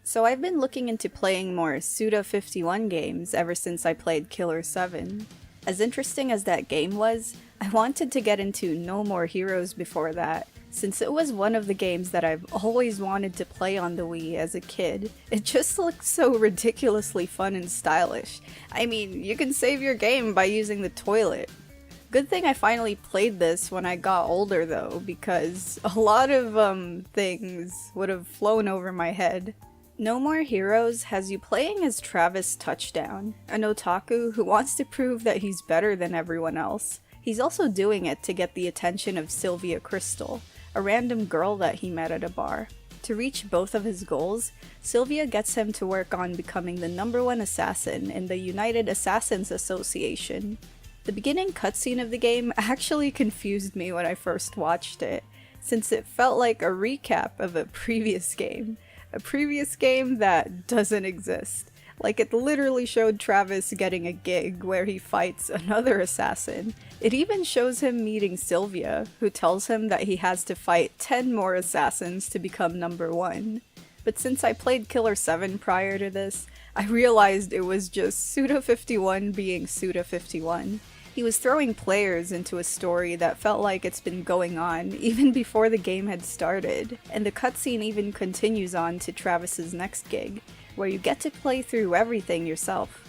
So I've been looking into playing more Suda51 games ever since I played Killer 7. As interesting as that game was, I wanted to get into No More Heroes before that, since it was one of the games that I've always wanted to play on the Wii as a kid. It just looks so ridiculously fun and stylish. I mean, you can save your game by using the toilet. Good thing I finally played this when I got older though, because a lot of things would have flown over my head. No More Heroes has you playing as Travis Touchdown, an otaku who wants to prove that he's better than everyone else. He's also doing it to get the attention of Sylvia Crystal, a random girl that he met at a bar. To reach both of his goals, Sylvia gets him to work on becoming the #1 assassin in the United Assassins Association. The beginning cutscene of the game actually confused me when I first watched it, since it felt like a recap of a previous game. A previous game that doesn't exist. Like, it literally showed Travis getting a gig where he fights another assassin. It even shows him meeting Sylvia, who tells him that he has to fight 10 more assassins to become #1. But since I played Killer 7 prior to this, I realized it was just Suda51 being Suda51. He was throwing players into a story that felt like it's been going on even before the game had started, and the cutscene even continues on to Travis's next gig, where you get to play through everything yourself.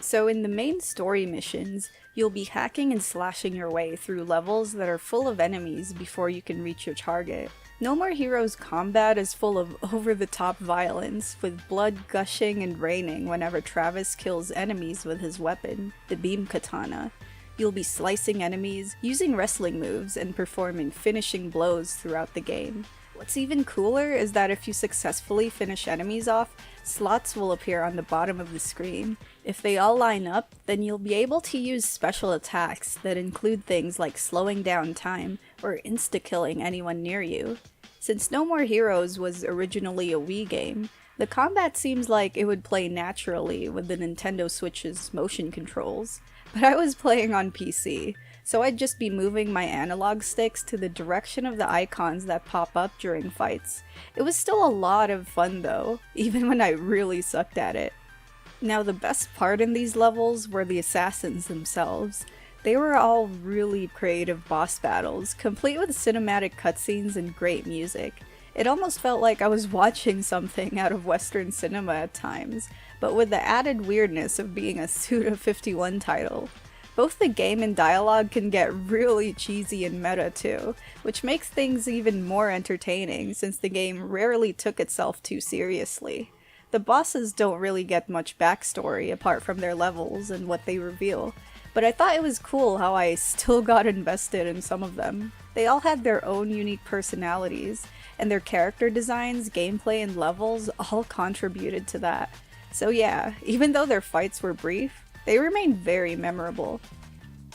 So in the main story missions, you'll be hacking and slashing your way through levels that are full of enemies before you can reach your target. No More Heroes combat is full of over-the-top violence, with blood gushing and raining whenever Travis kills enemies with his weapon, the beam katana. You'll be slicing enemies, using wrestling moves, and performing finishing blows throughout the game. What's even cooler is that if you successfully finish enemies off, slots will appear on the bottom of the screen. If they all line up, then you'll be able to use special attacks that include things like slowing down time or insta-killing anyone near you. Since No More Heroes was originally a Wii game, the combat seems like it would play naturally with the Nintendo Switch's motion controls. But I was playing on PC, so I'd just be moving my analog sticks to the direction of the icons that pop up during fights. It was still a lot of fun though, even when I really sucked at it. Now the best part in these levels were the assassins themselves. They were all really creative boss battles, complete with cinematic cutscenes and great music. It almost felt like I was watching something out of Western cinema at times, but with the added weirdness of being a Suda51 title. Both the game and dialogue can get really cheesy and meta too, which makes things even more entertaining since the game rarely took itself too seriously. The bosses don't really get much backstory apart from their levels and what they reveal, but I thought it was cool how I still got invested in some of them. They all had their own unique personalities, and their character designs, gameplay, and levels all contributed to that. So yeah, even though their fights were brief, they remained very memorable.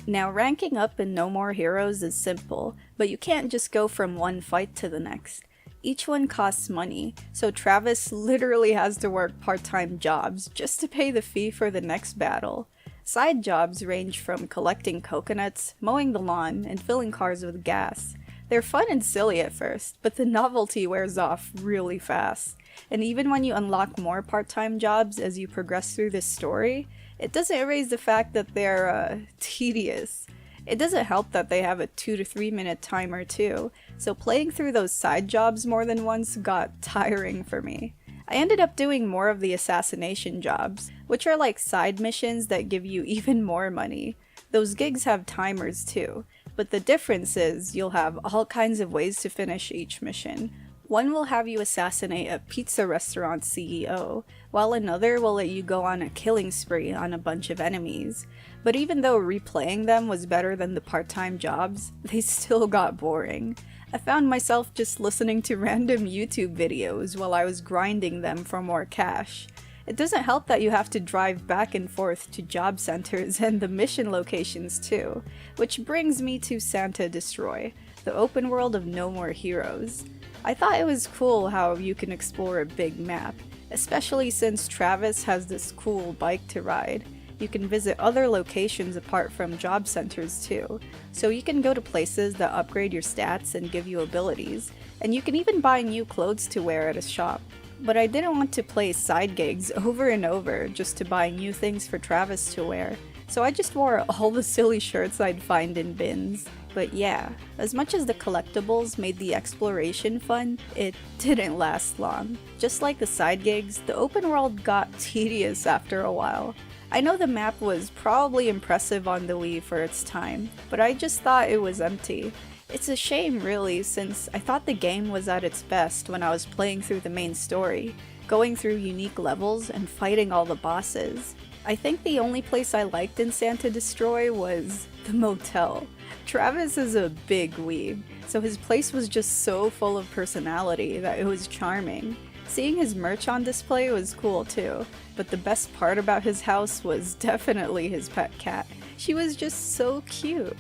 Now ranking up in No More Heroes is simple, but you can't just go from one fight to the next. Each one costs money, so Travis literally has to work part-time jobs just to pay the fee for the next battle. Side jobs range from collecting coconuts, mowing the lawn, and filling cars with gas. They're fun and silly at first, but the novelty wears off really fast. And even when you unlock more part-time jobs as you progress through this story, it doesn't erase the fact that they're, tedious. It doesn't help that they have a 2 to 3 minute timer too, so playing through those side jobs more than once got tiring for me. I ended up doing more of the assassination jobs, which are like side missions that give you even more money. Those gigs have timers too, but the difference is you'll have all kinds of ways to finish each mission. One will have you assassinate a pizza restaurant CEO, while another will let you go on a killing spree on a bunch of enemies. But even though replaying them was better than the part-time jobs, they still got boring. I found myself just listening to random YouTube videos while I was grinding them for more cash. It doesn't help that you have to drive back and forth to job centers and the mission locations too, which brings me to Santa Destroy, the open world of No More Heroes. I thought it was cool how you can explore a big map, especially since Travis has this cool bike to ride. You can visit other locations apart from job centers too, so you can go to places that upgrade your stats and give you abilities, and you can even buy new clothes to wear at a shop. But I didn't want to play side gigs over and over just to buy new things for Travis to wear, so I just wore all the silly shirts I'd find in bins. But yeah, as much as the collectibles made the exploration fun, it didn't last long. Just like the side gigs, the open world got tedious after a while. I know the map was probably impressive on the Wii for its time, but I just thought it was empty. It's a shame really, since I thought the game was at its best when I was playing through the main story, going through unique levels and fighting all the bosses. I think the only place I liked in Santa Destroy was the motel. Travis is a big weeb, so his place was just so full of personality that it was charming. Seeing his merch on display was cool too, but the best part about his house was definitely his pet cat. She was just so cute.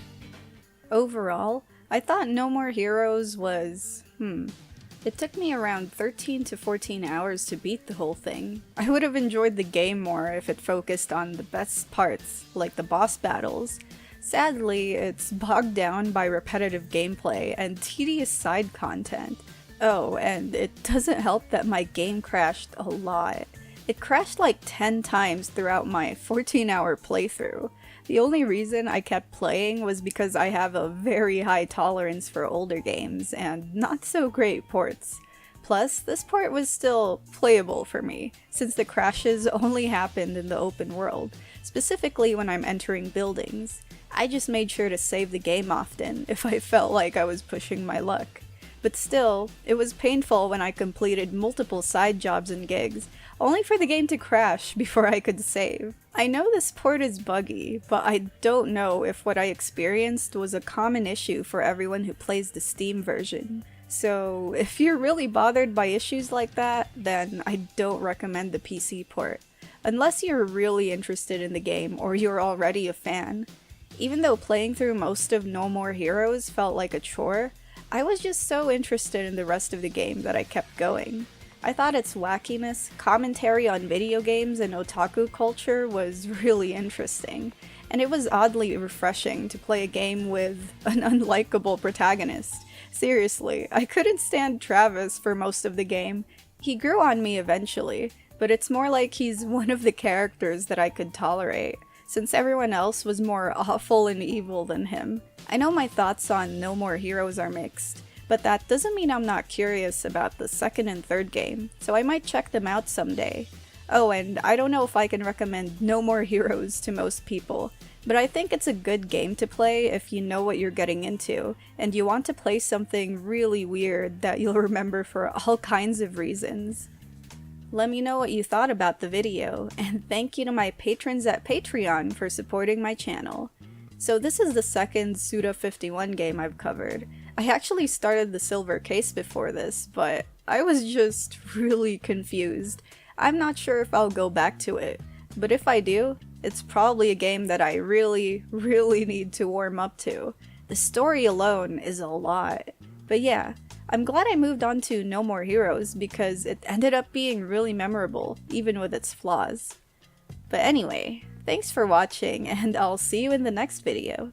Overall, I thought No More Heroes was, It took me around 13 to 14 hours to beat the whole thing. I would have enjoyed the game more if it focused on the best parts, like the boss battles. Sadly, it's bogged down by repetitive gameplay and tedious side content. Oh, and it doesn't help that my game crashed a lot. It crashed like 10 times throughout my 14-hour playthrough. The only reason I kept playing was because I have a very high tolerance for older games and not so great ports. Plus, this port was still playable for me, since the crashes only happened in the open world, specifically when I'm entering buildings. I just made sure to save the game often if I felt like I was pushing my luck. But still, it was painful when I completed multiple side jobs and gigs, only for the game to crash before I could save. I know this port is buggy, but I don't know if what I experienced was a common issue for everyone who plays the Steam version. So if you're really bothered by issues like that, then I don't recommend the PC port, unless you're really interested in the game or you're already a fan. Even though playing through most of No More Heroes felt like a chore, I was just so interested in the rest of the game that I kept going. I thought its wackiness, commentary on video games, and otaku culture was really interesting, and it was oddly refreshing to play a game with an unlikable protagonist. Seriously, I couldn't stand Travis for most of the game. He grew on me eventually, but it's more like he's one of the characters that I could tolerate, since everyone else was more awful and evil than him. I know my thoughts on No More Heroes are mixed, but that doesn't mean I'm not curious about the second and third game, so I might check them out someday. Oh, and I don't know if I can recommend No More Heroes to most people, but I think it's a good game to play if you know what you're getting into, and you want to play something really weird that you'll remember for all kinds of reasons. Let me know what you thought about the video, and thank you to my patrons at Patreon for supporting my channel. So this is the second Suda51 game I've covered. I actually started the silver case before this, but I was just really confused. I'm not sure if I'll go back to it, but if I do, it's probably a game that I really need to warm up to. The story alone is a lot. But yeah, I'm glad I moved on to No More Heroes because it ended up being really memorable, even with its flaws. But anyway, thanks for watching, and I'll see you in the next video.